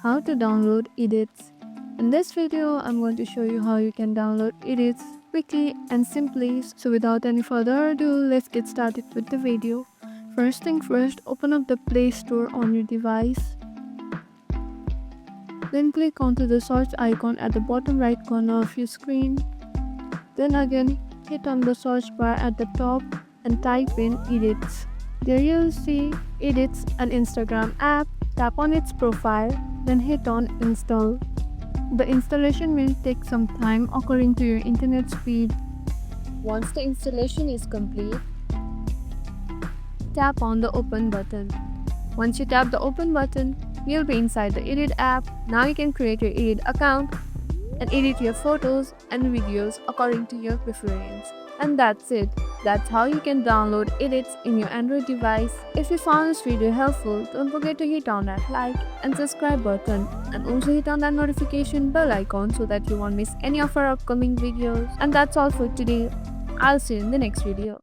how to download edits. In this video, I'm going to show you how you can download edits quickly and simply. So without any further ado, let's get started with the video. First thing first, open up the Play Store on your device. Then click onto the search icon at the bottom right corner of your screen. Then again, hit on the search bar at the top and type in edits. There you'll see edits, an Instagram app. Tap on its profile, then hit on install. The installation will take some time according to your internet speed. Once the installation is complete, tap on the open button. Once you tap the open button, you'll be inside the edit app. Now you can create your edit account and edit your photos and videos according to your preference. And that's it. That's how you can download edits in your Android device. If you found this video helpful, don't forget to hit on that like and subscribe button, and also hit on that notification bell icon so that you won't miss any of our upcoming videos. And that's all for today. I'll see you in the next video.